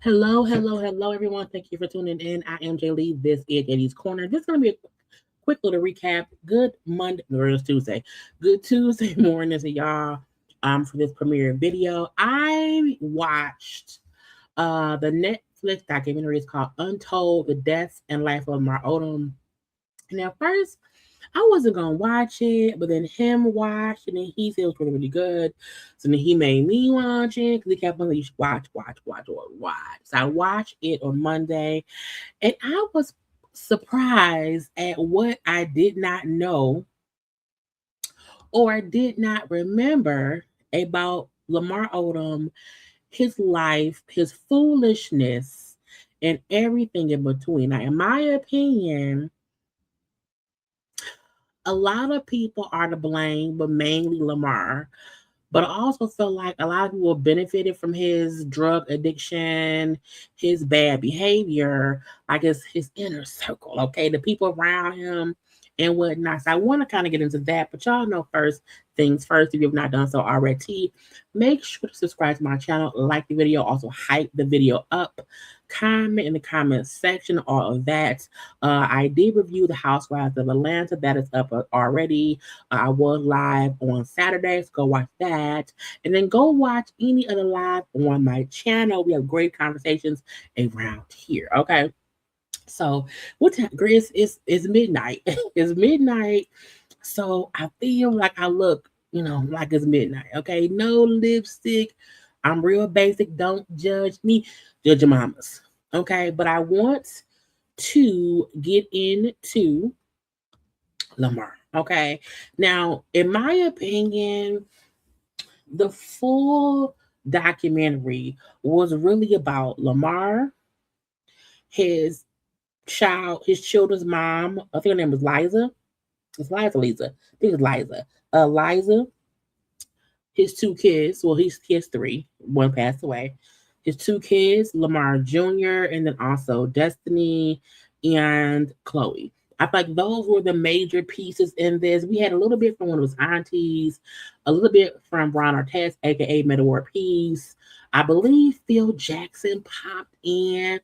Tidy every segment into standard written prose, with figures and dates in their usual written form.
Hello, everyone. Thank you for tuning in. I am Jaylee. This is JayLeesCorner. This is going to be a quick little recap. Good Monday, or it's Tuesday. Good Tuesday morning to y'all. For this premiere video, I watched the Netflix documentary. It's called Untold: The Deaths and Life of Lamar Odom. And at first, I wasn't gonna watch it, but then him watched it, and he said it was really, really good. So then he made me watch it because he kept on saying you should watch. So I watched it on Monday, and I was surprised at what I did not know or did not remember about Lamar Odom, his life, his foolishness, and everything in between. Now, in my opinion, a lot of people are to blame, but mainly Lamar. But I also feel like a lot of people benefited from his drug addiction, his bad behavior, like his inner circle, okay? The people around him and whatnot. So I want to kind of get into that. But y'all know first things first, if you have not done so already, make sure to subscribe to my channel, like the video, also hype the video up, comment in the comment section, all of that. I did review The Housewives of Atlanta. That is up already. I was live on Saturdays. Go watch that. And then go watch any other live on my channel. We have great conversations around here. Okay. So what time? Grace, it's midnight. It's midnight. So I feel like I look, like it's midnight. Okay. No lipstick. I'm real basic. Don't judge me. Judge your mamas. Okay. But I want to get into Lamar. Okay. Now, in my opinion, the full documentary was really about Lamar, his his children's mom. I think her name was Liza. It's Lisa. I think it's Liza. Liza, his two kids. Well, he has three. One passed away. His two kids, Lamar Jr., and then also Destiny and Khloe. I feel like those were the major pieces in this. We had a little bit from one of his aunties, a little bit from Ron Artest, aka Meta War Peace. I believe Phil Jackson popped in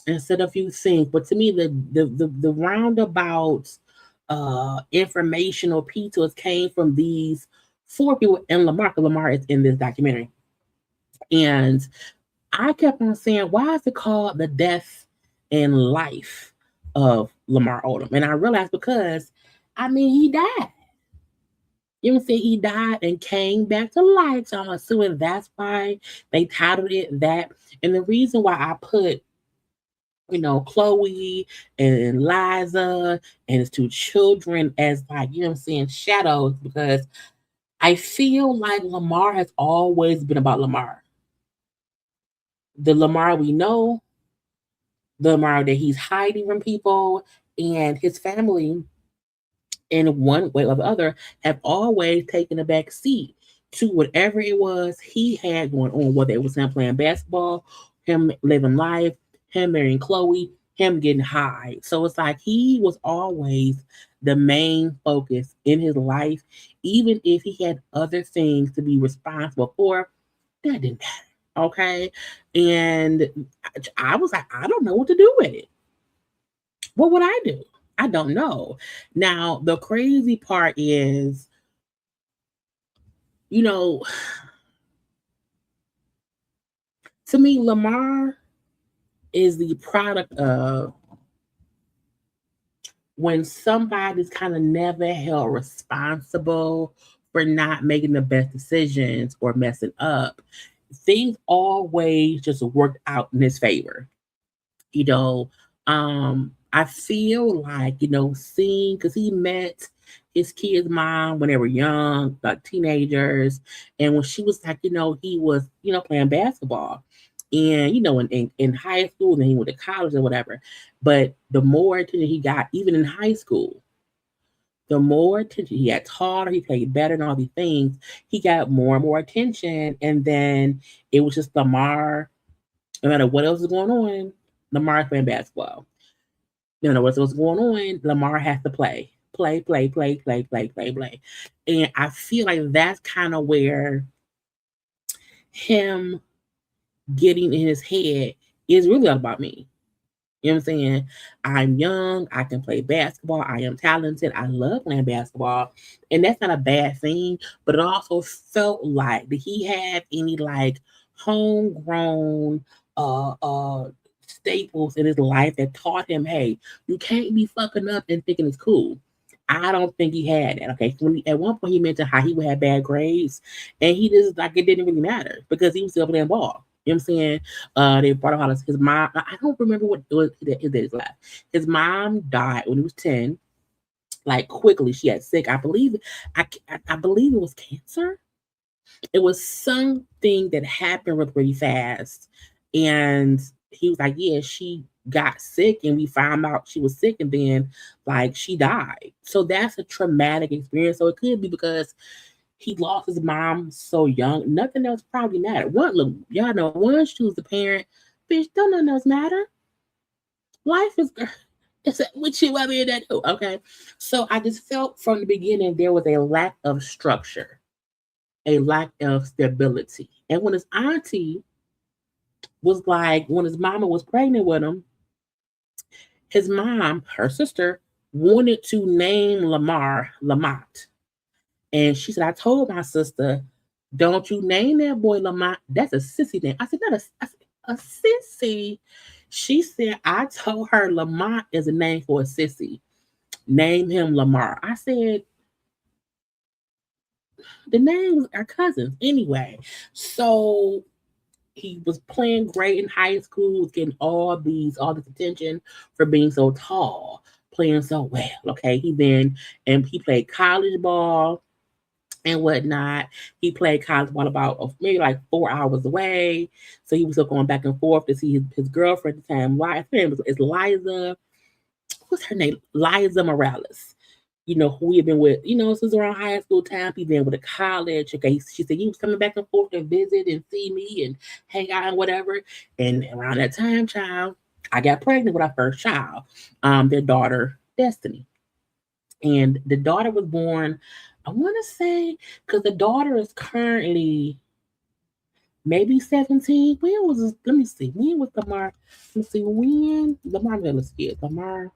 and said a few things. But to me, the roundabout informational pieces came from these four people and Lamar. 'Cause Lamar is in this documentary. And I kept on saying, why is it called The Death and Life of Lamar Odom? And I realized because, he died. You know what I'm saying? He died and came back to life. So I'm assuming that's why they titled it that. And the reason why I put, Khloe and Liza and his two children as like, shadows, because I feel like Lamar has always been about Lamar. The Lamar we know, the Lamar that he's hiding from people, and his family, in one way or the other, have always taken a back seat to whatever it was he had going on, whether it was him playing basketball, him living life, him marrying Khloe, him getting high. So it's like he was always the main focus in his life, even if he had other things to be responsible for, that didn't matter. Okay. And I was like, I don't know what to do with it. What would I do? I don't know. Now, the crazy part is, you know, to me, Lamar is the product of when somebody's kind of never held responsible for not making the best decisions or messing up. Things always just worked out in his favor. You know, I feel like, seeing, because he met his kids' mom when they were young, like teenagers, and when she was like, he was, playing basketball. And, in high school, then he went to college or whatever. But the more attention he got, even in high school, the more attention he got taller, he played better and all these things, he got more and more attention. And then it was just Lamar, no matter what else is going on, Lamar playing basketball. No matter what's going on, Lamar has to play. Play. And I feel like that's kind of where him getting in his head It's really all about me. You know what I'm saying? I'm young. I can play basketball. I am talented. I love playing basketball. And that's not a bad thing. But it also felt like, did he have any like homegrown staples in his life that taught him, hey, you can't be fucking up and thinking it's cool? I don't think he had that. Okay. At one point he mentioned how he would have bad grades and he just like it didn't really matter because he was still playing ball. You know what I'm saying? They brought out his mom. I don't remember what it was his life. His mom died when he was 10. Like quickly, she had sick. I believe it was cancer. It was something that happened really, really fast. And he was like, yeah, she got sick and we found out she was sick and then like she died. So that's a traumatic experience. So it could be because he lost his mom so young. Nothing else probably mattered. One look, y'all know once you was the parent, bitch, don't nothing else matter. Life is it's what you want me to do. Okay. So I just felt from the beginning there was a lack of structure, a lack of stability. And when his auntie was like, when his mama was pregnant with him, his mom, her sister, wanted to name Lamar Lamont. And she said, I told my sister, don't you name that boy Lamont. That's a sissy name. I said, not a sissy. She said, I told her Lamont is a name for a sissy. Name him Lamar. I said, the names are cousins anyway. So he was playing great in high school, was getting all this attention for being so tall, playing so well. Okay. He played college ball and whatnot. He played college ball about maybe like 4 hours away. So he was still going back and forth to see his girlfriend at the time. Her name is Liza. What's her name? Liza Morales. Who we have been with, since around high school time. He been with a college. Okay. She said he was coming back and forth and visit and see me and hang out and whatever. And around that time, child, I got pregnant with our first child, their daughter, Destiny. And the daughter was born, I want to say, because the daughter is currently maybe 17. Let me see, when was Lamar? Let's see, when Lamar, let's get Lamar,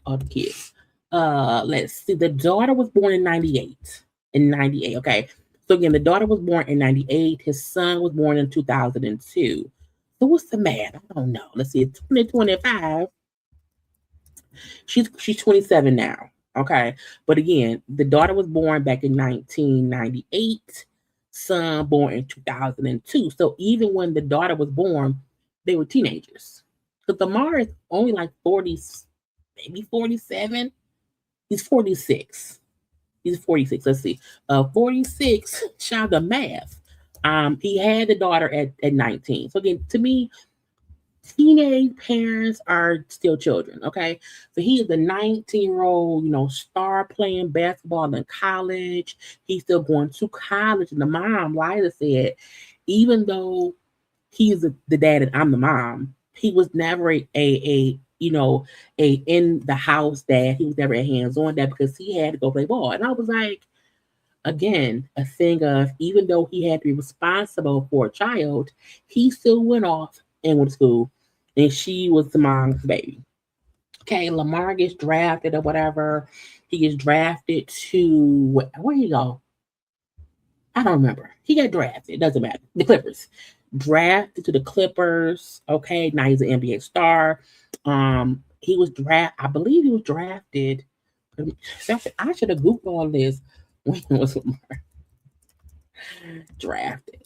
all the kids. Let's see, the daughter was born in 98. In 98, okay. So again, the daughter was born in 98. His son was born in 2002. So what's the math? I don't know. Let's see, 2025. She's 27 now. Okay. But again, the daughter was born back in 1998, son born in 2002. So even when the daughter was born, they were teenagers. Because Lamar is only like 40, maybe 47. He's 46. He's 46. Let's see. 46, child of math. He had the daughter at 19. So again, to me, teenage parents are still children, okay? So he is a 19-year-old, star playing basketball in college. He's still going to college. And the mom, Liza, said, even though he's the dad and I'm the mom, he was never a in the house dad. He was never a hands-on dad because he had to go play ball. And I was like, again, a thing of even though he had to be responsible for a child, he still went off and went to school and she was the mom's baby. Okay, Lamar gets drafted or whatever. He gets drafted to where he go? I don't remember. He got drafted. It doesn't matter. The Clippers. Drafted to the Clippers. Okay, now he's an NBA star. He was I believe he was drafted. I should have googled all this. When was Lamar drafted?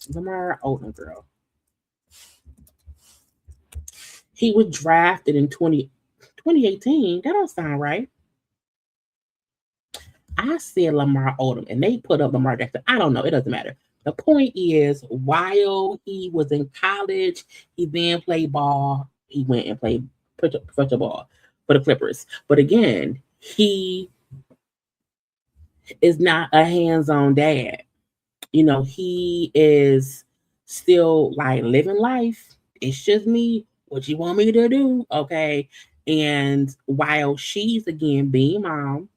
Lamar Odom, girl. He was drafted in 2018. That don't sound right. I said Lamar Odom, and they put up Lamar Jackson. I don't know. It doesn't matter. The point is, while he was in college, he then played ball. He went and played professional ball for the Clippers. But again, he is not a hands-on dad. He is still like living life. It's just me. What you want me to do? Okay. And while she's again being mom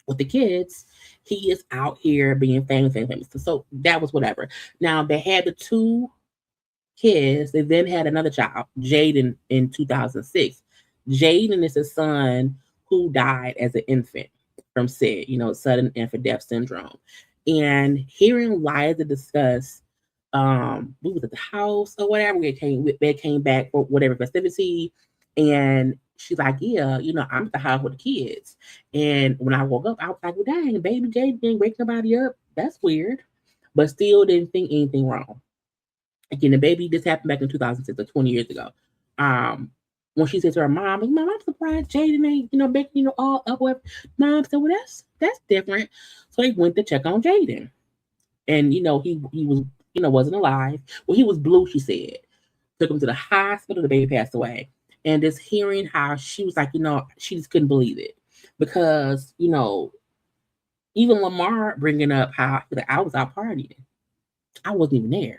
with the kids, he is out here being famous. So that was whatever. Now they had the two kiss. They then had another child, Jaden, in 2006. Jaden is a son who died as an infant from SID, sudden infant death syndrome. And hearing Liza discuss, we was at the house or whatever, they came back for whatever festivity, and she's like, yeah, I'm at the house with the kids. And when I woke up, I was like, well, dang, baby Jaden didn't wake nobody up. That's weird. But still didn't think anything wrong. Again, the baby, this happened back in 2006, like 20 years ago. When she said to her mom, like, Mom, I'm surprised Jaden ain't, baking, all up with. Mom said, well, that's different. So they went to check on Jaden. And, he was, wasn't alive. Well, he was blue, she said. Took him to the hospital, the baby passed away. And just hearing how she was like, she just couldn't believe it. Because, even Lamar bringing up how I was out partying. I wasn't even there.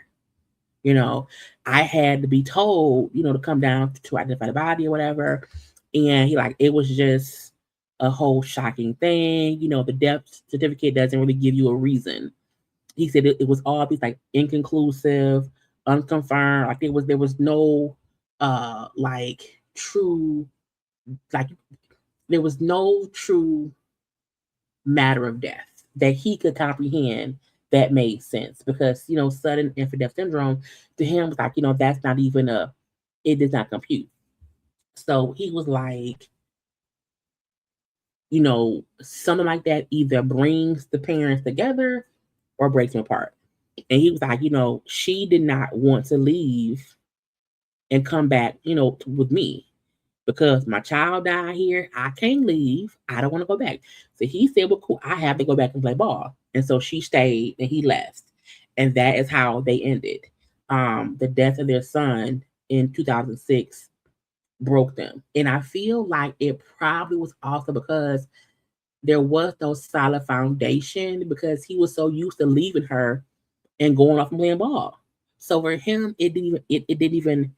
I had to be told, to come down to identify the body or whatever. And it was just a whole shocking thing. The death certificate doesn't really give you a reason. He said it was all these inconclusive, unconfirmed. There was no true, there was no true matter of death that he could comprehend that made sense, because sudden infant death syndrome to him was that's not even it does not compute. So he was like, something like that either brings the parents together or breaks them apart. And he was like, she did not want to leave and come back, with me, because my child died here. I can't leave. I don't want to go back. So he said, well, cool, I have to go back and play ball. And so she stayed and he left. And that is how they ended. The death of their son in 2006 broke them. And I feel like it probably was also because there was no solid foundation, because he was so used to leaving her and going off and playing ball. So for him, it didn't even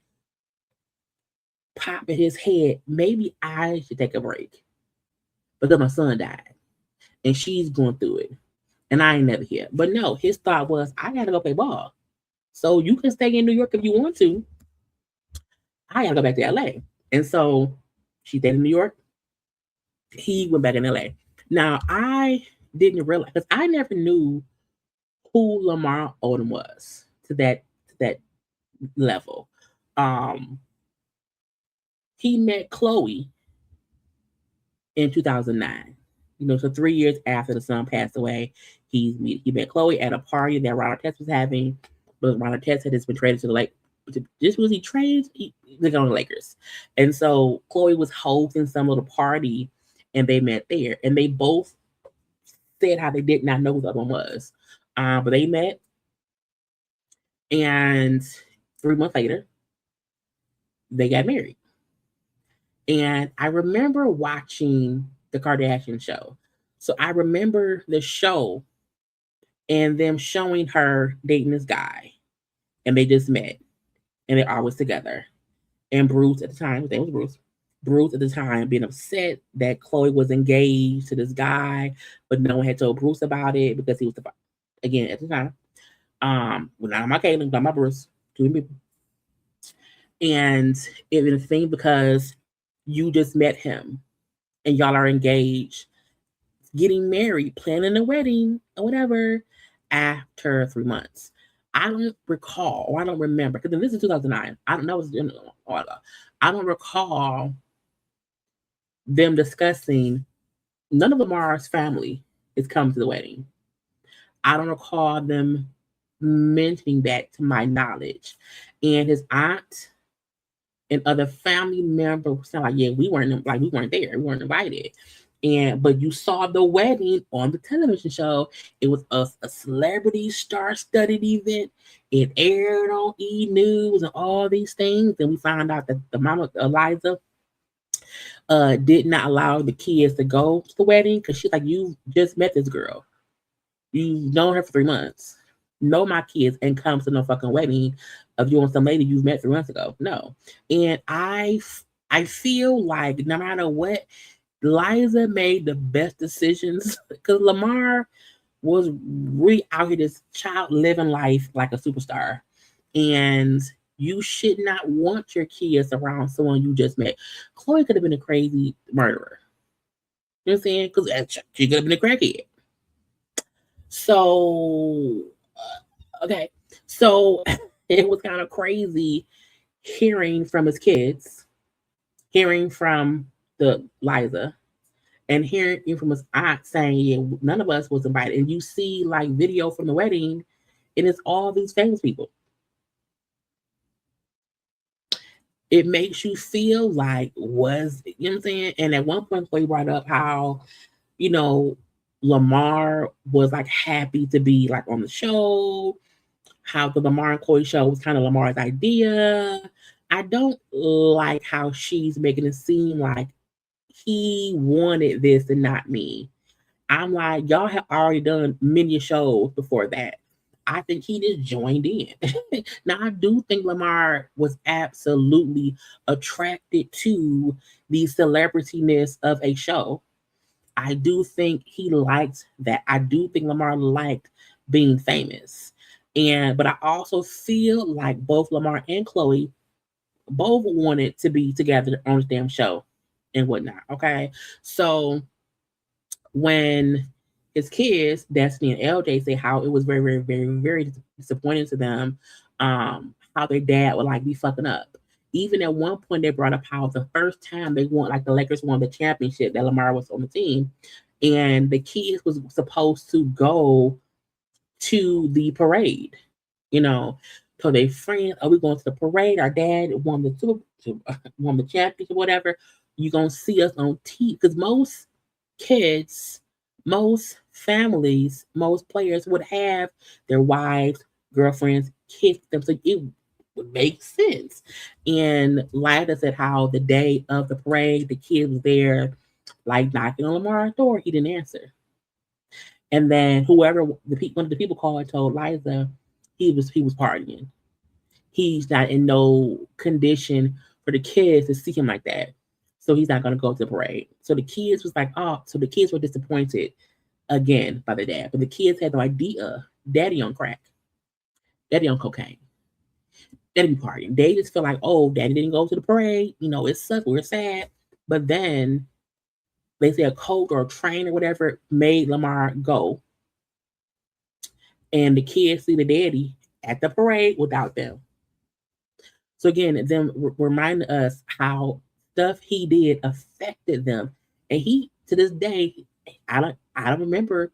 pop in his head, maybe I should take a break because my son died and she's going through it and I ain't never here. But no, his thought was, I gotta go play ball. So you can stay in New York if you want to. I gotta go back to LA. And so she stayed in New York. He went back in LA. Now I didn't realize, because I never knew who Lamar Odom was to that level. He met Khloe in 2009. So 3 years after the son passed away, he met Khloe at a party that Ron Artest was having, but Ron Artest had just been traded to the Lakers. Just was he traded? He on the Lakers, and so Khloe was hosting some little party, and they met there, and they both said how they did not know who the other one was, but they met, and 3 months later, they got married. And I remember watching the Kardashian show. So I remember the show and them showing her dating this guy. And they just met. And they're always together. And Bruce at the time, his name was Bruce. Bruce at the time being upset that Khloe was engaged to this guy, but no one had told Bruce about it because he was, again, at the time. Well, not my Caitlyn, not my Bruce. 2 people. And it was a thing because you just met him and y'all are engaged, getting married, planning a wedding or whatever after 3 months. I don't recall, or I don't remember, because this is 2009. I don't know. I don't recall them discussing, none of Lamar's family is coming to the wedding. I don't recall them mentioning that to my knowledge. And his aunt and other family members sound like, yeah, we weren't there, we weren't invited. But you saw the wedding on the television show. It was a celebrity star-studded event. It aired on E! News and all these things. And we found out that the mama, Eliza, did not allow the kids to go to the wedding because she's like, you just met this girl. You've known her for 3 months. Know my kids and come to no fucking wedding of you and some lady you've met 3 months ago. No. And I feel like no matter what, Liza made the best decisions because Lamar was really out here, this child living life like a superstar. And You should not want your kids around someone you just met. Khloe could have been a crazy murderer. You know what I'm saying? Because she could have been a crackhead. So, okay. So it was kind of crazy hearing from his kids, hearing from the Liza, and hearing from his aunt saying, yeah, none of us was invited. And you see like video from the wedding, and it's all these famous people. It makes you feel like, was, you know what I'm saying? And at one point, Chloe brought up how, you know, Lamar was like happy to be like on the show, how the Lamar and Chloe show was kind of Lamar's idea. I don't like how she's making it seem like he wanted this and not me. I'm like, y'all have already done many shows before that. I think he just joined in. Now, I do think Lamar was absolutely attracted to the celebrityness of a show. I do think he liked that. I do think Lamar liked being famous. But I also feel like both Lamar and Chloe both wanted to be together on this damn show and whatnot. Okay. So when his kids, Destiny and LJ, say how it was very, very, very, very disappointing to them, how their dad would like be fucking up. Even at one point, they brought up how the first time they won, like the Lakers won the championship, that Lamar was on the team, and the kids was supposed to go to the parade. You know, so they friends, are we going to the parade? Our dad won won the championship, whatever. You gonna see us on TV, because most kids, most families, most players would have their wives, girlfriends, kids with them. So it would make sense. And Lida said how the day of the parade, the kid was there, like knocking on Lamar's door. He didn't answer. And then whoever one of the people called and told Liza he was partying. He's not in no condition for the kids to see him like that. So he's not gonna go to the parade. So the kids was like, oh, so the kids were disappointed again by the dad. But the kids had no idea daddy on crack, daddy on cocaine, daddy be partying. They just feel like, oh, daddy didn't go to the parade. You know, it sucks, we're sad. But then they say a coach or a train or whatever made Lamar go. And the kids see the daddy at the parade without them. So again, them remind us how stuff he did affected them, and he to this day, I don't remember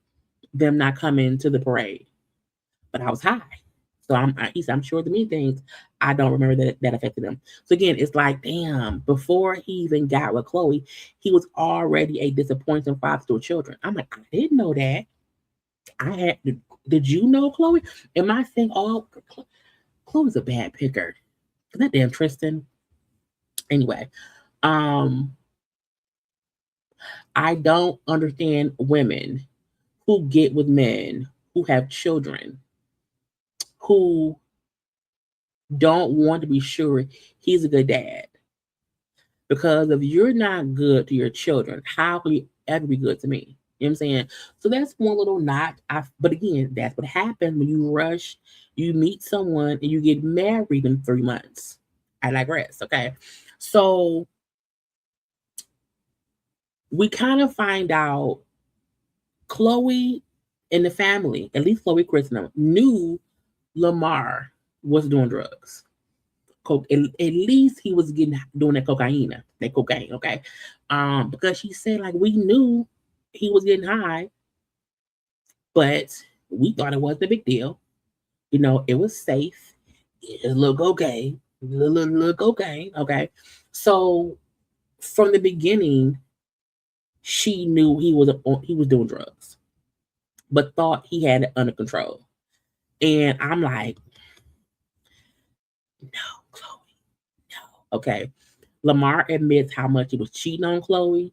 them not coming to the parade, but I was high, so I'm sure the many things I don't remember that affected them. So again, it's like damn, before he even got with Khloe, he was already a disappointing father to children. I'm like, I didn't know that. I had. Did you know Khloe? Am I saying all? Khloe's a bad picker. That damn Tristan. Anyway, um, I don't understand women who get with men who have children who don't want to be sure he's a good dad. Because if you're not good to your children, how can you ever be good to me? You know what I'm saying? So that's one little knot. But again, that's what happens when you rush, you meet someone and you get married in 3 months. I digress. Okay. So we kind of find out Khloe and the family, at least Khloe Christmas, knew Lamar was doing drugs. At least he was doing that cocaine, okay? Because she said like we knew he was getting high, but we thought it wasn't a big deal. You know, it was safe. It was a little cocaine, little cocaine, okay? So from the beginning, she knew he was doing drugs, but thought he had it under control. And I'm like, no, Khloe, no. Okay. Lamar admits how much he was cheating on Khloe.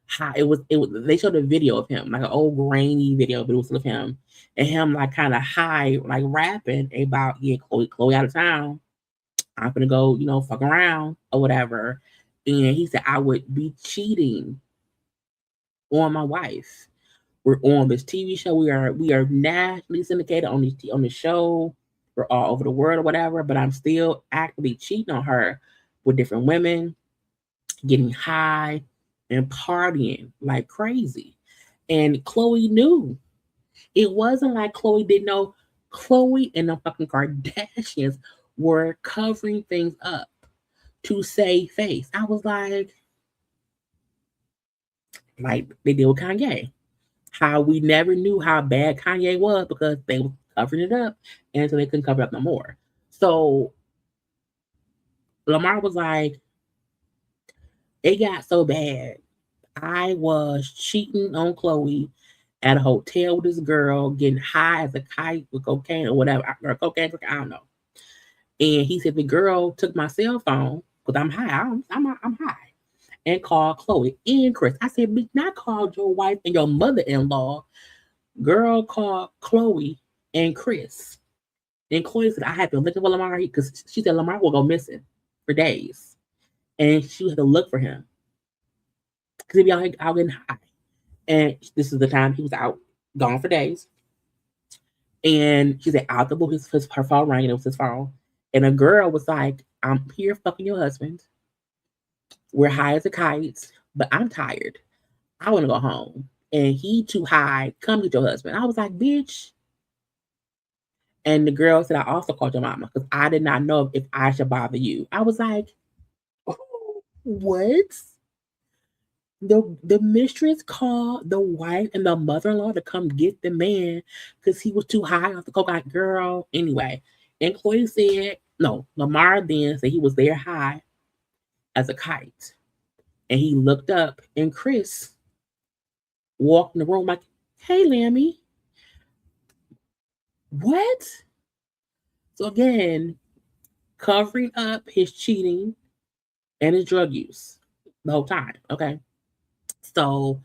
How it was they showed a video of him, like an old grainy video, but it was of him and him like kind of high, like rapping about, yeah, Khloe out of town. I'm gonna go, fuck around or whatever. And he said I would be cheating on my wife. We're on this TV show. We are nationally syndicated on the show. we're all over the world or whatever, but I'm still actively cheating on her with different women, getting high and partying like crazy. And Khloe knew. It wasn't like Khloe didn't know. Khloe and the fucking Kardashians were covering things up to save face. I was like they did with Kanye. How we never knew how bad Kanye was because they were covering it up, and so they couldn't cover it up no more. So Lamar was like, it got so bad. I was cheating on Khloe at a hotel with this girl, getting high as a kite with cocaine or whatever, or cocaine, I don't know. And he said the girl took my cell phone because I'm high. I'm high, and called Khloe and Chris. I said, bitch, not called your wife and your mother-in-law. Girl called Khloe and Chris. And Khloe said, I had to look for Lamar because she said Lamar will go missing for days. And she had to look for him because he'd be out getting high. And this is the time he was out, gone for days. And she said, out the blue, her phone rang, and it was his phone. And a girl was like, I'm here fucking your husband. We're high as a kite, but I'm tired. I want to go home. And he too high. Come get your husband. I was like, bitch. And the girl said, I also called your mama because I did not know if I should bother you. I was like, oh, what? The mistress called the wife and the mother-in-law to come get the man because he was too high off the cocaine. Girl, anyway. And Khloe said, no, Lamar then said he was there high as a kite. And he looked up and Chris walked in the room like, hey, Lammy. What? So again, covering up his cheating and his drug use the whole time. Okay. So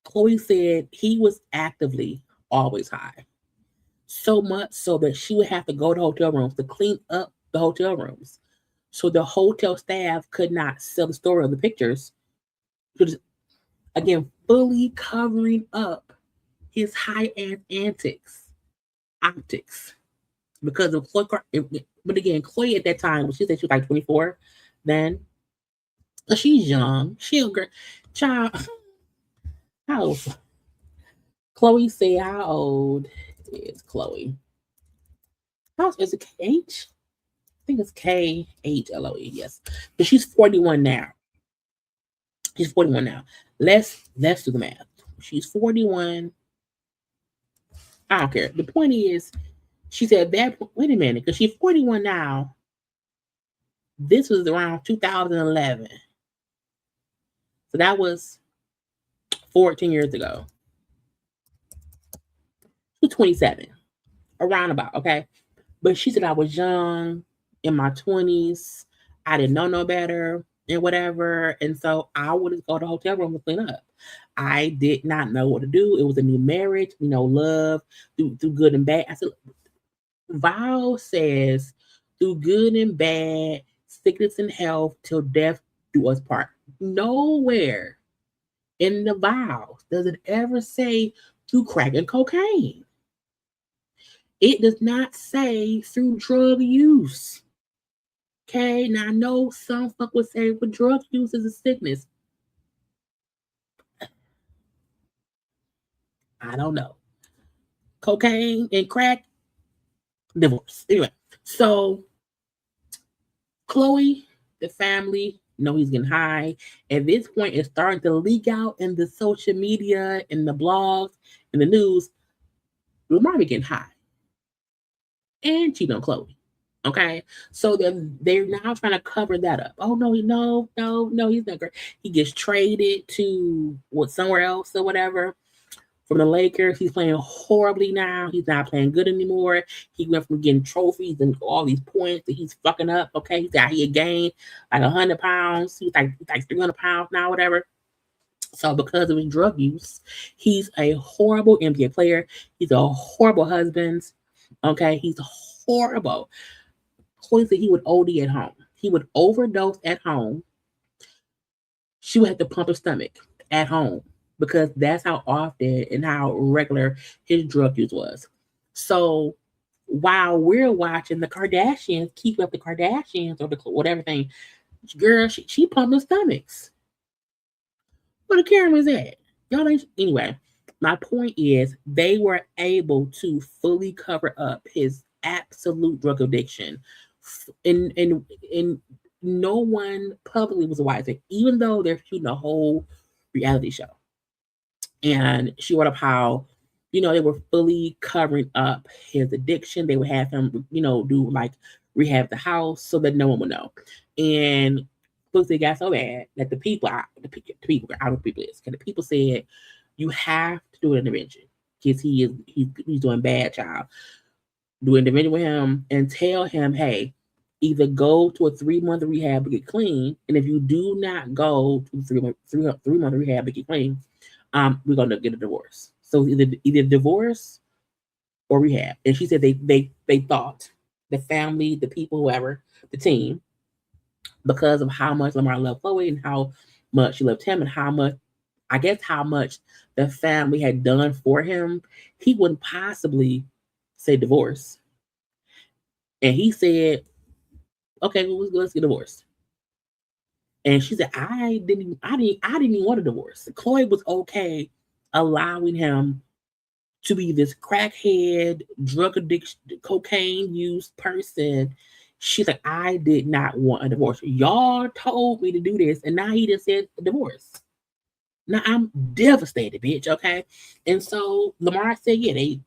Khloe said he was actively always high. So much so that she would have to go to hotel rooms to clean up the hotel rooms. So the hotel staff could not sell the story of the pictures. Again, fully covering up his high ass optics. Because of Khloe, but again, Khloe at that time, she said she was like 24 then. So she's young. She's a girl. Child, how old? Khloe said, how old is Khloe? How old is it? KH? I think it's KHLOE, yes. But she's 41 now. She's 41 now. Let's do the math. She's 41. I don't care. The point is, she said that, wait a minute, because she's 41 now. This was around 2011. So that was 14 years ago. She's 27. Around about, okay? But she said I was young, in my 20s. I didn't know no better and whatever. And so I would just go to the hotel room and clean up. I did not know what to do. It was a new marriage, love, through good and bad. I said, vow says, through good and bad, sickness and health, till death do us part. Nowhere in the vows does it ever say through crack and cocaine. It does not say through drug use. Okay, now I know some fuck would say, but drug use is a sickness. I don't know. Cocaine and crack, divorce. Anyway, so Khloe, the family, know he's getting high. At this point, it's starting to leak out in the social media, in the blogs, in the news. Lamar be getting high. And cheating on Khloe. Okay, so they're now trying to cover that up. Oh no, he's not great. He gets traded to somewhere else or whatever from the Lakers. He's playing horribly now. He's not playing good anymore. He went from getting trophies and all these points that he's fucking up. Okay, he had gained like 100 pounds. He's like 300 pounds now, whatever. So because of his drug use, he's a horrible NBA player. He's a horrible husband. Okay, he's horrible. Khloe said he would OD at home. He would overdose at home. She would have to pump his stomach at home because that's how often and how regular his drug use was. So while we're watching the Kardashians keep up the Kardashians or the whatever thing. Girl, she pumping stomachs. Where the cameras at? Y'all ain't anyway. My point is they were able to fully cover up his absolute drug addiction. And no one publicly was wiser, even though they're shooting a whole reality show. And she brought up how, they were fully covering up his addiction. They would have him, do like rehab the house so that no one would know. And it got so bad that the people, I don't know who people is, because the people said, you have to do an intervention because he's doing bad, child. Do an intervention with him and tell him, hey, either go to a 3-month rehab to get clean, and if you do not go to 3-month rehab to get clean, we're gonna get a divorce. So either divorce or rehab. And she said they thought the family, the people, whoever, the team, because of how much Lamar loved Khloe and how much she loved him and how much the family had done for him, he wouldn't possibly say divorce. And he said, okay, well, let's get divorced. And she said, I didn't even want a divorce. Khloe was okay allowing him to be this crackhead, drug addiction, cocaine use person. She's like, I did not want a divorce. Y'all told me to do this, and now he just said divorce. Now I'm devastated, bitch. Okay. And so Lamar said, yeah, they,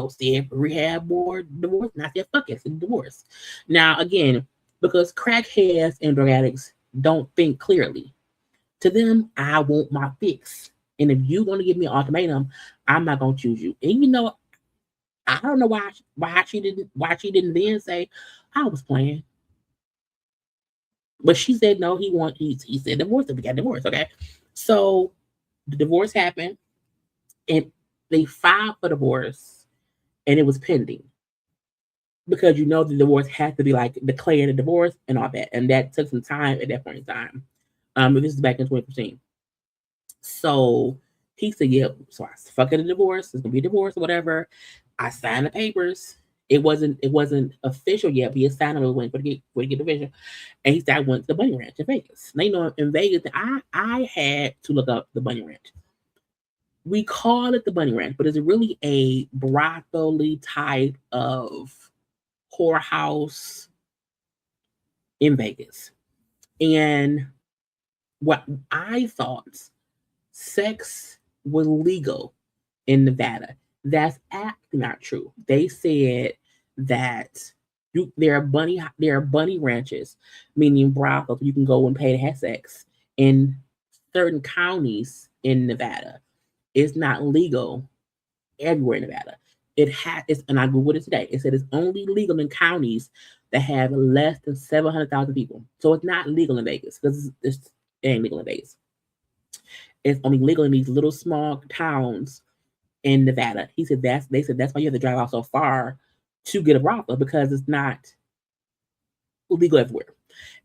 said rehab or divorce. And I said, fuck it, it's divorce. Now, again, because crackheads and drug addicts don't think clearly. To them, I want my fix. And if you want to give me an ultimatum, I'm not gonna choose you. And even though I don't know why she didn't then say I was playing. But she said no, he said divorce, and we got divorced, okay? So the divorce happened and they filed for divorce and it was pending. Because the divorce had to be like declared a divorce and all that. And that took some time at that point in time. But this is back in 2015. So he said, yeah, so I fucking a divorce. It's gonna be a divorce or whatever. I signed the papers. It wasn't official yet, but he signed them when to get official. And he said, I went to the Bunny Ranch in Vegas. They know in Vegas, I had to look up the Bunny Ranch. We call it the Bunny Ranch, but it's really a brothel type of whorehouse in Vegas. And what I thought sex was legal in Nevada. That's actually not true. They said that there are bunny ranches, meaning brothels you can go and pay to have sex in certain counties in Nevada. It's not legal everywhere in Nevada. And I googled it today. It said it's only legal in counties that have less than 700,000 people. So it's not legal in Vegas because it ain't legal in Vegas. It's only legal in these little small towns in Nevada. They said that's why you have to drive out so far to get a brothel because it's not legal everywhere.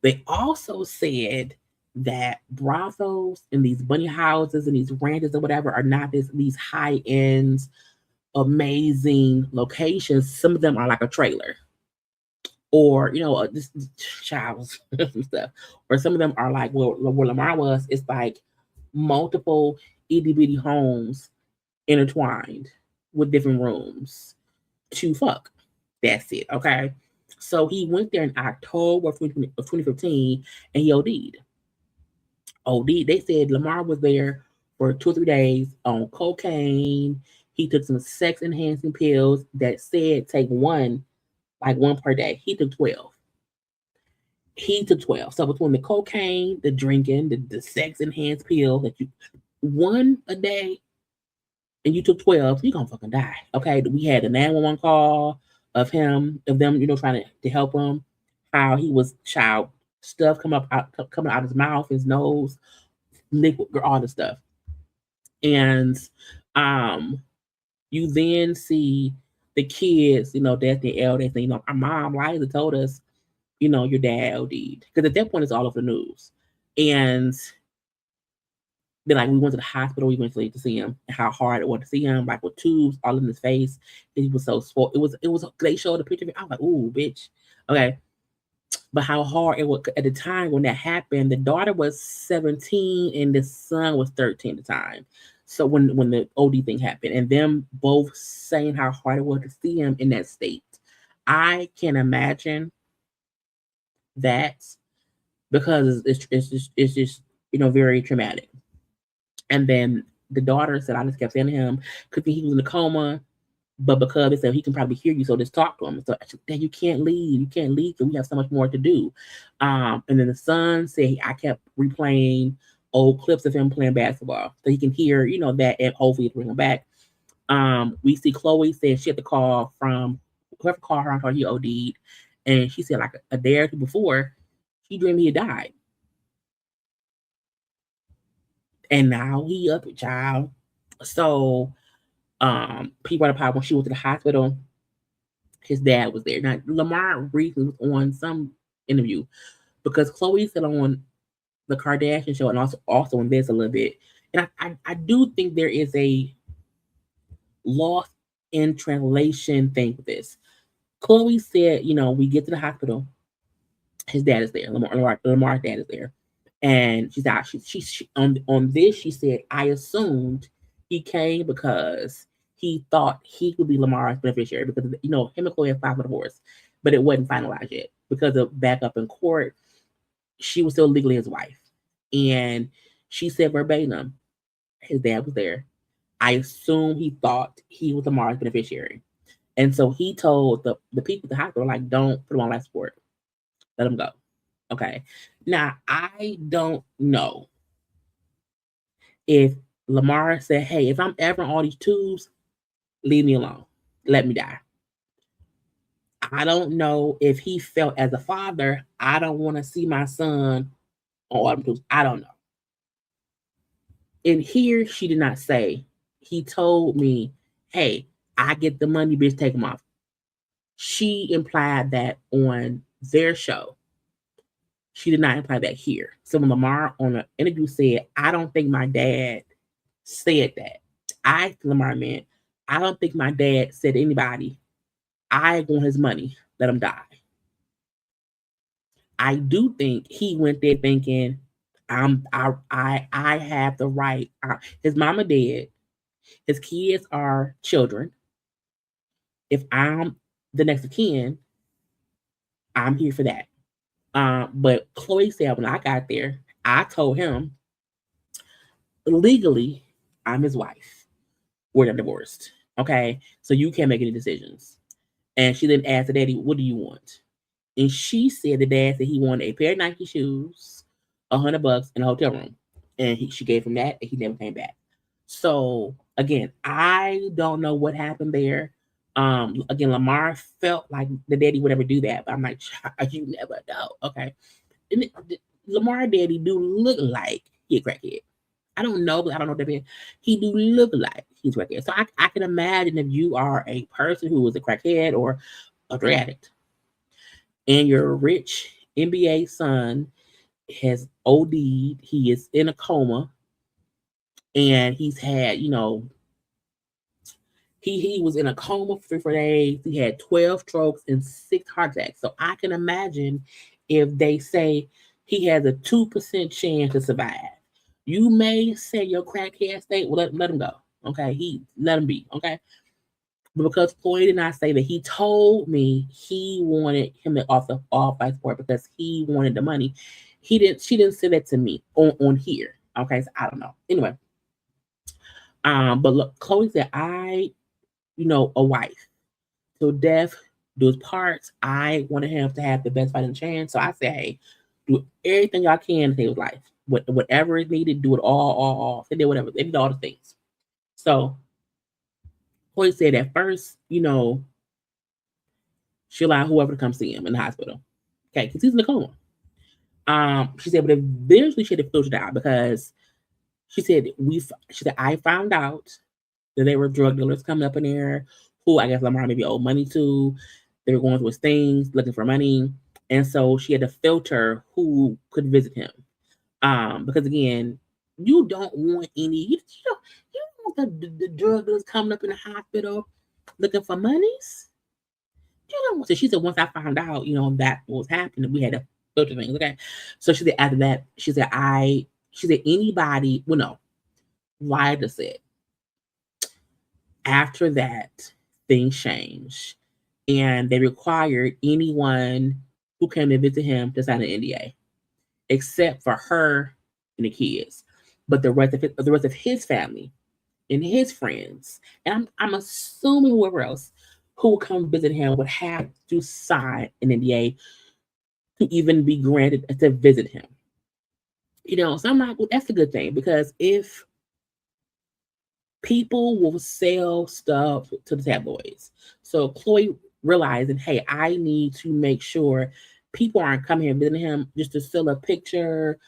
They also said that brothels and these bunny houses and these ranches or whatever are not these high end, amazing locations. Some of them are like a trailer, or this child's stuff, or some of them are like where Lamar was. It's like multiple itty bitty homes intertwined with different rooms to fuck. That's it. Okay. So he went there in October of 2015 and he OD'd. They said Lamar was there for 2 or 3 days on cocaine. He took some sex enhancing pills that said take one per day. He took 12. So between the cocaine, the drinking, the sex enhanced pill that you one a day, and you took 12, you're gonna fucking die. Okay. We had a 911 call of them, trying to help him. How he was child stuff coming out his mouth, his nose, liquid, all the stuff. And you then see the kids, death and elders, and our mom Liza told us, your dad OD'd. Because at that point it's all over the news. And Then like we went to the hospital eventually to see him, and how hard it was to see him, like with tubes all in his face. He was so swole. It was they showed a picture of it. I was like, ooh, bitch. Okay. But how hard it was at the time when that happened, the daughter was 17 and the son was 13 at the time. So when the OD thing happened, and them both saying how hard it was to see him in that state, I can imagine that, because it's just very traumatic. And then the daughter said, I just kept saying to him, because he was in a coma, but because they said he can probably hear you, so just talk to him. So then you can't leave. You can't leave because we have so much more to do. And then the son said I kept replaying old clips of him playing basketball so he can hear, that, and hopefully bring him back. We see Khloe said she had to call from whoever called her and told he OD'd. And she said like a day or two before, she dreamed he had died. And now he up, child. So people at the when she went to the hospital, his dad was there. Now Lamar briefly was on some interview because Khloe said on the Kardashian show and also on this a little bit. And I do think there is a lost in translation thing with this. Khloe said, we get to the hospital, his dad is there. Lamar's dad is there. And she's out. She on this, she said, I assumed he came because he thought he could be Lamar's beneficiary because, him and Khloe had filed for divorce, but it wasn't finalized yet because of backup in court. She was still legally his wife. And she said verbatim, his dad was there. I assume he thought he was Lamar's beneficiary. And so he told the people at the hospital, like, don't put him on life support. Let him go. Okay. Now, I don't know if Lamar said, hey, if I'm ever on all these tubes, leave me alone. Let me die. I don't know if he felt as a father, I don't want to see my son on all them tubes. I don't know. And here she did not say, he told me, hey, I get the money, bitch, take him off. She implied that on their show. She did not imply that here. So when Lamar on an interview said, I don't think my dad said that. Lamar meant, I don't think my dad said to anybody, I want his money, let him die. I do think he went there thinking, I have the right. His mama dead. His kids are children. If I'm the next of kin, I'm here for that. But Khloe said when I got there, I told him legally I'm his wife. We're not divorced. Okay. So you can't make any decisions. And she then asked the daddy, what do you want? And she said the dad said he wanted a pair of Nike shoes, $100, in a hotel room. And she gave him that and he never came back. So again, I don't know what happened there. Again, Lamar felt like the daddy would ever do that, but I'm like, you never know. Okay. And Lamar daddy do look like he a crackhead. I don't know, but I don't know that he do look like he's a crackhead. So I can imagine if you are a person who is a crackhead or a drug addict, and your rich NBA son has OD'd, he is in a coma, and he's had, he was in a coma for 3-4 days. He had 12 strokes and 6 heart attacks. So I can imagine if they say he has a 2% chance to survive. You may say your crackhead state, well, let him go. Okay, let him be. Okay, but because Khloe did not say that, he told me he wanted him off life support because he wanted the money. She didn't say that to me on here. Okay, so I don't know. Anyway, but look, Khloe said a wife. So death do his parts. I wanted him to have the best fighting chance. So I said, hey, do everything y'all can to save his life. Whatever is needed, do it all. They did whatever. They did all the things. So Khloe said at first, she allowed whoever to come see him in the hospital. Okay, because he's in a coma. She said, but eventually she had to filter it out because she said I found out that there were drug dealers coming up in there who I guess Lamar maybe owed money to. They were going through his things, looking for money. And so she had to filter who could visit him. Because again, You don't want any. You don't want the drug dealers coming up in the hospital looking for monies. You don't want to. She said once I found out, that was happening, we had to filter things. Okay, so she said after that, she said anybody. Well, no, Lyda said after that things changed, and they required anyone who came to visit him to sign an NDA, except for her and the kids. But the rest of his family and his friends, and I'm assuming whoever else who will come visit him would have to sign an NDA to even be granted to visit him. So I'm like, well, that's a good thing, because if people will sell stuff to the tabloids, so Khloe realizing, hey, I need to make sure people aren't coming here and visiting him just to sell a picture,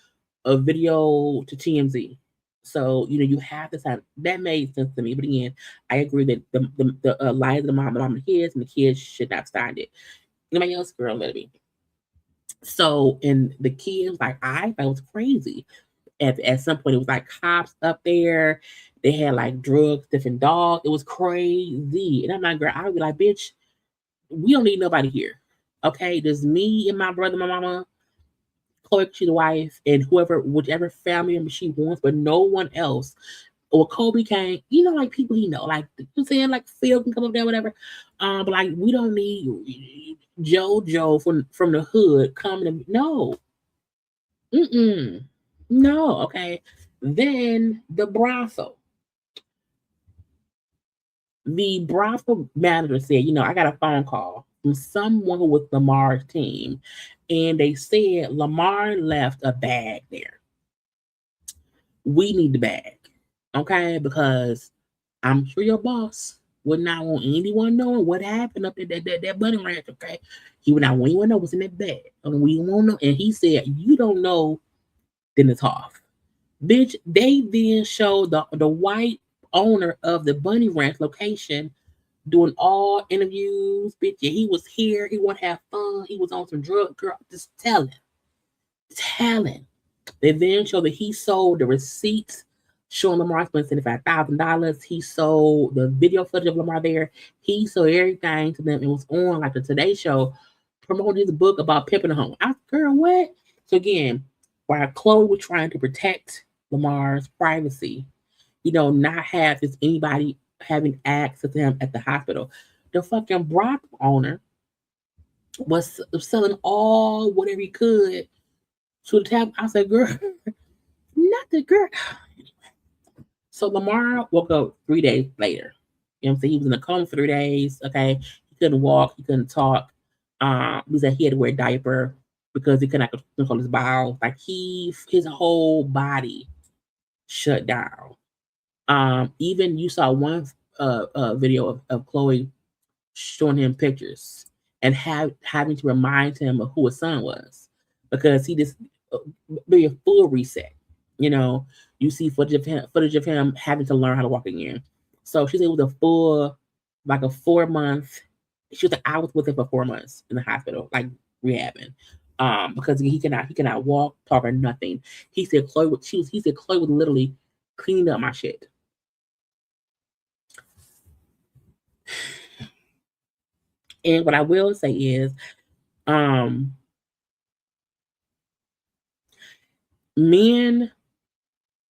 a video to TMZ. So you have to sign. That made sense to me. But again, I agree that the lies of the mom and the kids should not sign it. Anybody else, girl, let it be. So, and the kids, like, I thought it was crazy. At some point, it was like cops up there. They had like drugs, different dogs. It was crazy. And I'm like, girl, I would be like, bitch, we don't need nobody here. Okay, there's me and my brother, my mama, Khloe, she's the wife, and whichever family member she wants, but no one else. Or Kobe came, like people he know, like you saying, like Phil can come up there, whatever. But like we don't need JoJo from the hood coming to no. No, okay. Then the brothel. The brothel manager said, I got a phone call from someone who was Lamar's team, and they said Lamar left a bag there. We need the bag, okay? Because I'm sure your boss would not want anyone knowing what happened up at that bunny ranch, okay? He would not want anyone to know what's in that bag. And we won't know. And he said, you don't know, then it's off. Bitch, they then showed the white owner of the bunny ranch location doing all interviews. Bitch, yeah, he was here. He want to have fun. He was on some drug, girl. Just telling. They then showed that he sold the receipts showing Lamar spent $75,000. He sold the video footage of Lamar there. He sold everything to them. It was on like the Today Show promoting his book about pimping a home. Girl, what? So again, while Khloe was trying to protect Lamar's privacy, not have anybody having access to him at the hospital, the fucking brothel owner was selling all whatever he could to the tab. I said, girl, not the girl. So Lamar woke up 3 days later. You know what I'm saying? He was in a coma for 3 days. Okay. He couldn't walk. He couldn't talk. He said he had to wear a diaper because he could not control his bowels. Like his whole body shut down. Even you saw one video of Khloe showing him pictures and having to remind him of who his son was, because he just be a full reset. You see footage of him having to learn how to walk again. So she said it was like a 4-month. She was like, I was with him for 4 months in the hospital, like rehabbing, because he cannot walk, talk, or nothing. He said Khloe was literally cleaning up my shit. And what I will say is, men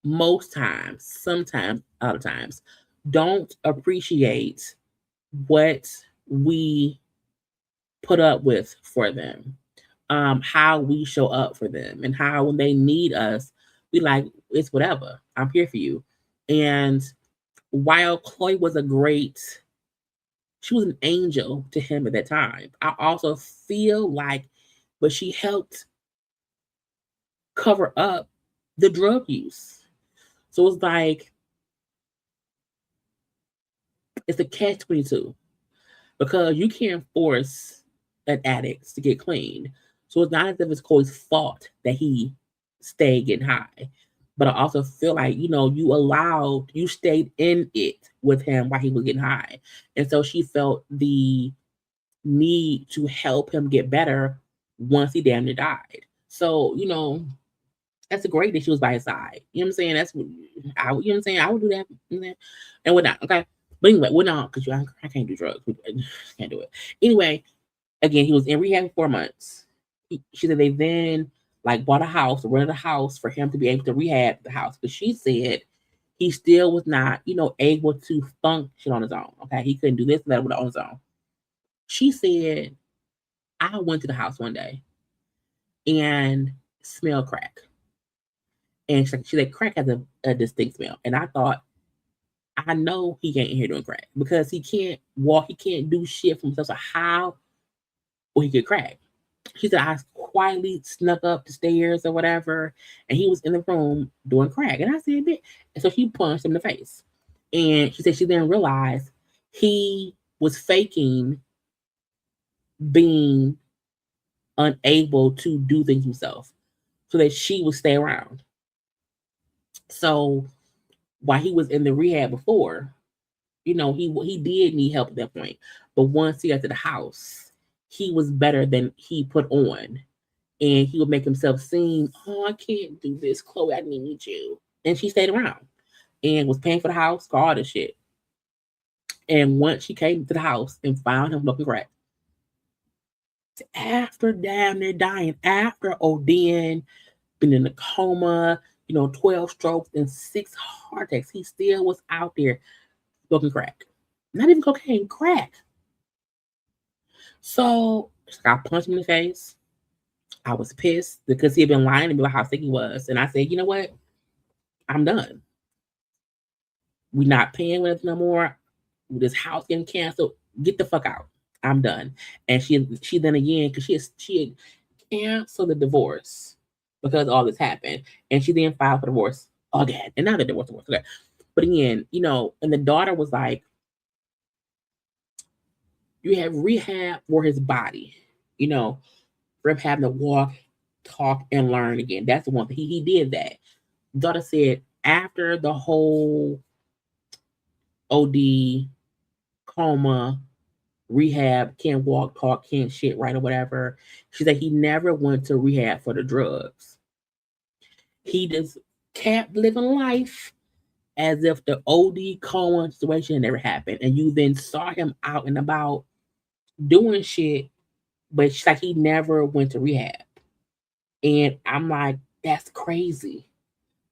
most times, sometimes, other times, don't appreciate what we put up with for them, how we show up for them, and how when they need us, we like, it's whatever. I'm here for you. And while Khloe was she was an angel to him at that time, I also feel like, but she helped cover up the drug use. So it's like, it's a catch-22, because you can't force an addict to get clean. So it's not as if it's Khloe's fault that he stayed getting high. But I also feel like, you stayed in it with him while he was getting high. And so she felt the need to help him get better once he damn near died. So, That's great that she was by his side. You know what I'm saying? That's what I, you know what I'm saying? I would do that, and whatnot. Okay, but anyway, what not? Because I can't do drugs. I can't do it. Anyway, again, he was in rehab for 4 months. She said they then like bought a house, rented a house for him to be able to rehab the house. But she said he still was not, able to function on his own. Okay, he couldn't do this and that on his own. She said, I went to the house one day and smelled crack. And she said crack has a distinct smell. And I thought, I know he ain't here doing crack because he can't walk, he can't do shit for himself. So how will he get crack? She said I quietly snuck up the stairs or whatever, and he was in the room doing crack. And I said, "Bitch." And so she punched him in the face. And she said she then realized he was faking being unable to do things himself so that she would stay around. So while he was in the rehab before, he did need help at that point. But once he got to the house, he was better than he put on. And he would make himself seem, oh, I can't do this, Khloe, I need you. And she stayed around and was paying for the house, for all this shit. And once she came to the house and found him looking crack, after damn near dying, after ODing, been in a coma, 12 strokes and 6 heart attacks, he still was out there smoking crack. Not even cocaine, crack. So I punched him in the face. I was pissed because he had been lying to me about how sick he was. And I said, you know what? I'm done. We're not paying with it no more. This house getting canceled. Get the fuck out. I'm done. And she then again, because she had canceled the divorce because all this happened. And she then filed for divorce again. And now the divorce. Okay. But again, and the daughter was like, you have rehab for his body, for him having to walk, talk, and learn again. That's the one thing. He did that. Daughter said after the whole OD, coma, rehab, can't walk, talk, can't shit right or whatever, she said he never went to rehab for the drugs. He just kept living life as if the OD coma situation never happened. And you then saw him out and about doing shit, but she's like he never went to rehab. And I'm like, that's crazy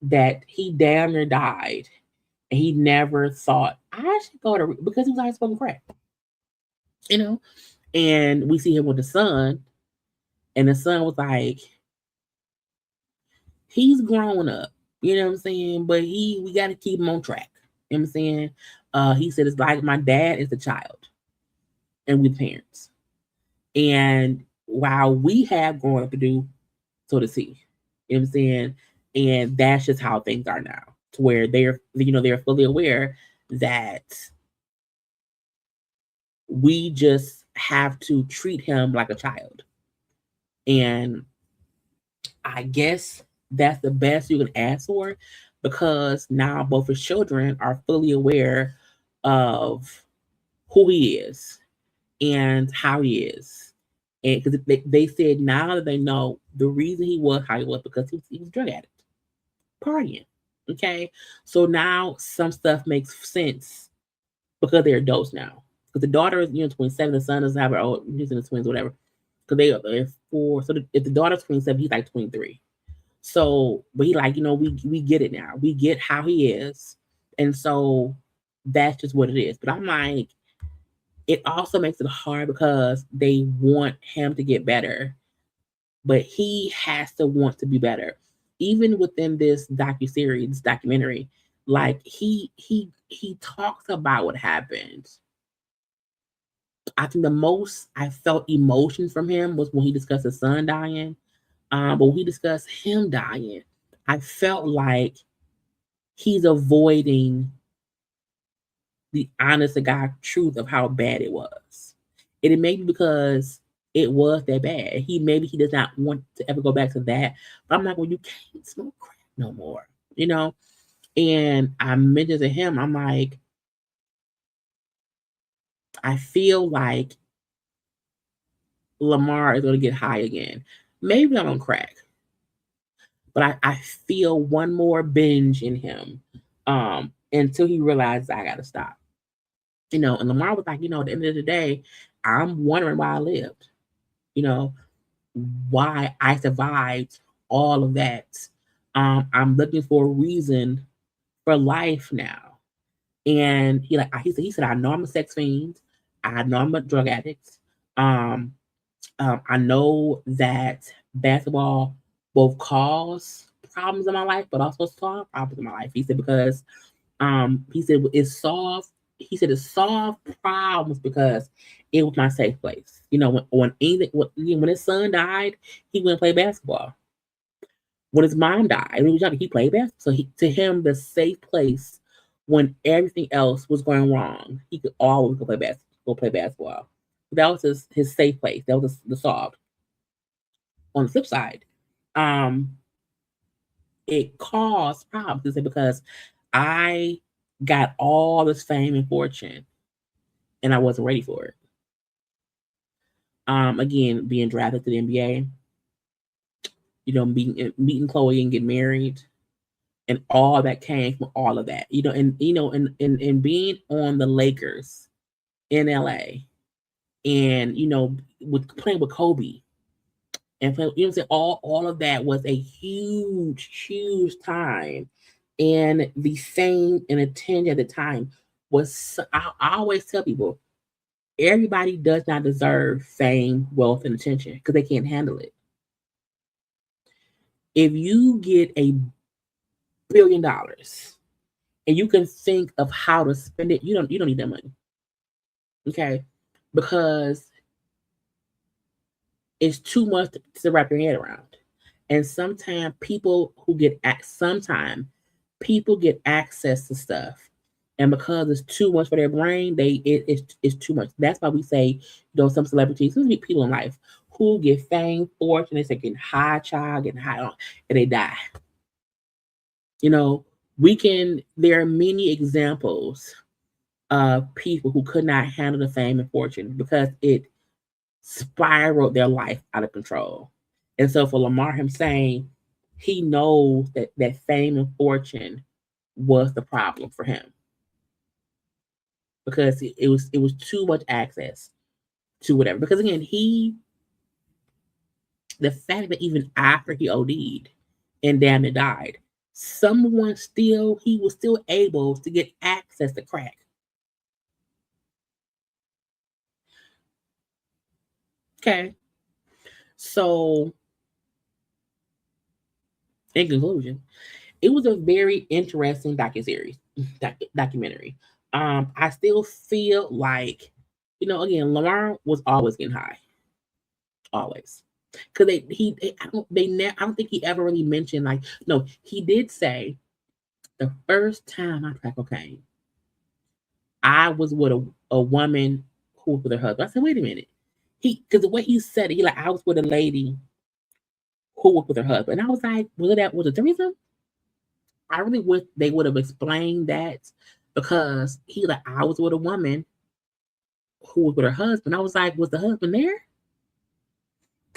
that he damn near died and he never thought I should go to because he was always smoking crack, And we see him with the son, and the son was like, he's grown up, you know what I'm saying? But we got to keep him on track. You know what I'm saying? He said it's like my dad is the child, and we're parents. And while we have growing up to do, so does he. You know what I'm saying? And that's just how things are now, to where they're fully aware that we just have to treat him like a child. And I guess that's the best you can ask for, because now both his children are fully aware of who he is and how he is. And because they said now that they know the reason he was how he was because he was a drug addict, partying. Okay. So now some stuff makes sense because they're adults now. Because the daughter is 27, the son doesn't have her own, he's in the twins, whatever. Because they're 4. So if the daughter's 27, he's like 23. So, but he like, we get it now. We get how he is. And so that's just what it is. But I'm like, it also makes it hard because they want him to get better, but he has to want to be better. Even within this documentary, like he talks about what happened. I think the most I felt emotion from him was when he discussed his son dying. But when he discussed him dying, I felt like he's avoiding the honest to God truth of how bad it was. And it may be because it was that bad. Maybe he does not want to ever go back to that. But I'm like, well, you can't smoke crack no more, And I mentioned to him, I'm like, I feel like Lamar is going to get high again. Maybe not on crack, but I feel one more binge in him until he realizes I gotta stop. And Lamar was like, at the end of the day, I'm wondering why I lived, you know, why I survived all of that. I'm looking for a reason for life now. And he said, I know I'm a sex fiend. I know I'm a drug addict. Um, I know that basketball both cause problems in my life, but also solve problems in my life. He said because he said it solved. He said it solved problems because it was my safe place. When his son died, he went and played basketball. When his mom died, when he was younger, he played basketball. So to him, the safe place when everything else was going wrong, he could always go play basketball. That was his safe place. That was the solve. On the flip side, um, it caused problems because I got all this fame and fortune and I wasn't ready for it. Again, being drafted to the NBA, meeting Khloe and getting married, and all that came from all of that. And being on the Lakers in LA, and with playing with Kobe, and play, all of that was a huge, huge time. And the fame and attention at the time was, I always tell people, everybody does not deserve fame, wealth, and attention because they can't handle it. If you get $1 billion and you can think of how to spend it, you don't need that money. Okay? Because it's too much to wrap your head around. And sometimes people get access to stuff, and because it's too much for their brain, it's too much. That's why we say, some celebrities, some people in life who get fame, fortune, they say getting high, getting high on, and they die. There are many examples of people who could not handle the fame and fortune because it spiraled their life out of control. And so for Lamar, him saying he knows that fame and fortune was the problem for him because it was too much access to whatever. Because again, the fact that even after he OD'd and damn near died, he was still able to get access to crack. Okay. So in conclusion, it was a very interesting documentary. I still feel like, again, Lamar was always getting high, always, because I don't think he ever really mentioned, like, no, he did say the first time I tried cocaine, I was with a woman who was with her husband. I said, wait a minute, because the way he said it, I was with a lady who was with her husband, and I was like, was it threesome? I really wish they would have explained that because I was with a woman who was with her husband. I was like, was the husband there?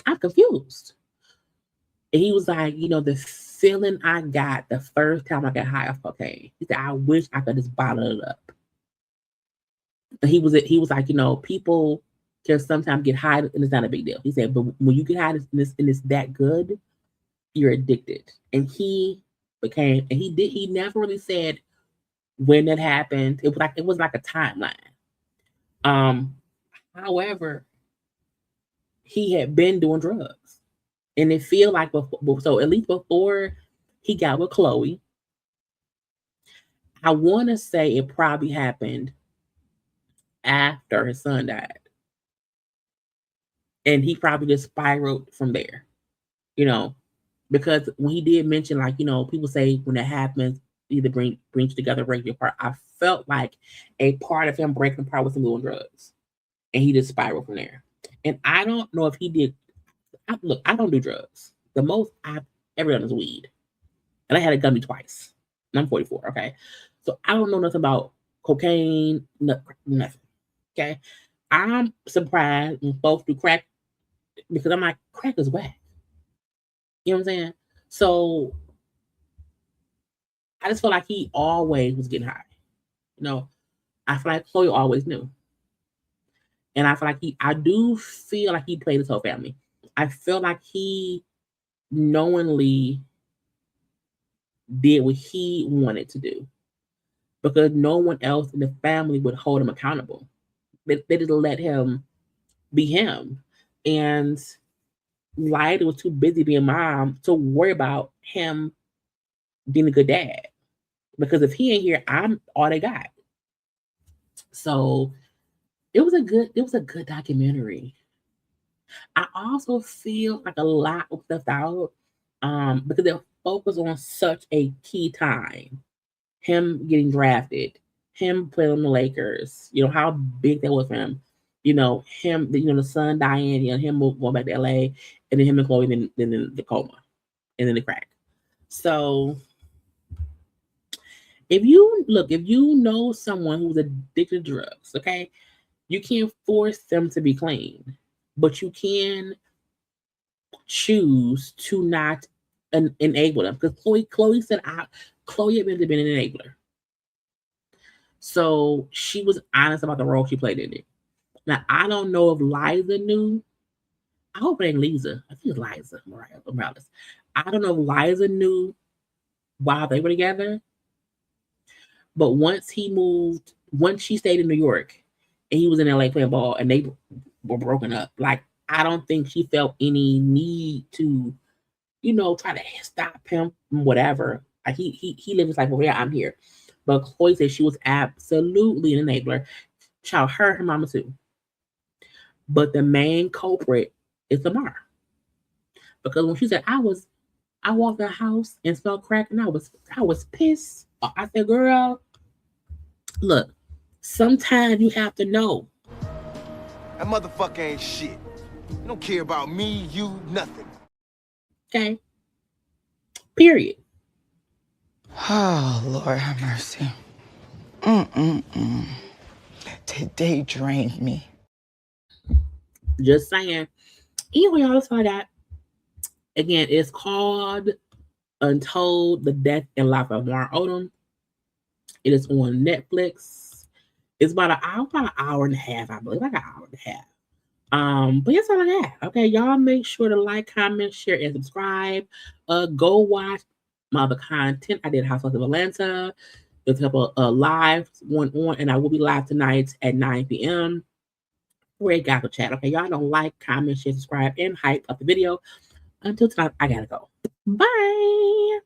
I'm confused. And he was like, the feeling I got the first time I got high off cocaine. He said, I wish I could just bottle it up. And he was like, people can sometimes get high and it's not a big deal. He said, but when you get high and it's that good, you're addicted. And he never really said when that happened. It was like a timeline. However, he had been doing drugs, and it feel like so at least before he got with Khloe, I want to say it probably happened after his son died, and he probably just spiraled from there. Because when he did mention, like, people say when that happens, either brings you together, break you apart. I felt like a part of him breaking apart was him doing drugs, and he just spiraled from there. And I don't know if he did. Look, I don't do drugs. The most I've ever done is weed, and I had a gummy twice. And I'm 44. Okay, so I don't know nothing about cocaine, nothing. Okay, I'm surprised when folks do crack because I'm like, crack is whack. You know what I'm saying? So I just feel like he always was getting high. You know, I feel like Khloe always knew. And I feel like I do feel like he played his whole family. I feel like he knowingly did what he wanted to do because no one else in the family would hold him accountable. They didn't let him be him. And Lyda was too busy being mom to worry about him being a good dad. Because if he ain't here, I'm all they got. So it was a good documentary. I also feel like a lot was left out because they're focused on such a key time. Him getting drafted, him playing on the Lakers, how big that was for him. Him, the son dying, him going back to LA, and then him and Khloe, then the coma, and then the crack. So if you know someone who's addicted to drugs, okay, you can't force them to be clean, but you can choose to not enable them. Because Khloe said Khloe admitted to being an enabler. So she was honest about the role she played in it. Now, I don't know if Liza knew. I hope it ain't Lisa. I think it's Liza Morales. I don't know if Liza knew while they were together. But once she stayed in New York and he was in LA playing ball and they were broken up, like, I don't think she felt any need to, try to stop him from whatever. Like he lived his life over there. I'm here. But Khloe said she was absolutely an enabler. Child, her mama too. But the main culprit is Lamar. Because when she said I walked in the house and smelled crack and I was pissed. I said, girl, look, sometimes you have to know. That motherfucker ain't shit. You don't care about me, you, nothing. Okay. Period. Oh, Lord have mercy. Today drained me. Just saying. Anyway, y'all saw that. Again, it's called Untold: The Death and Life of Lamar Odom. It is on Netflix. It's about an hour and a half, I believe. Like an hour and a half. But that's all I got. Okay, y'all make sure to like, comment, share, and subscribe. Go watch my other content. I did Housewives of Atlanta. There's a couple live one on, and I will be live tonight at 9 p.m. Great guy for chat. Okay, y'all don't like, comment, share, subscribe, and hype up the video. Until tonight, I gotta go. Bye.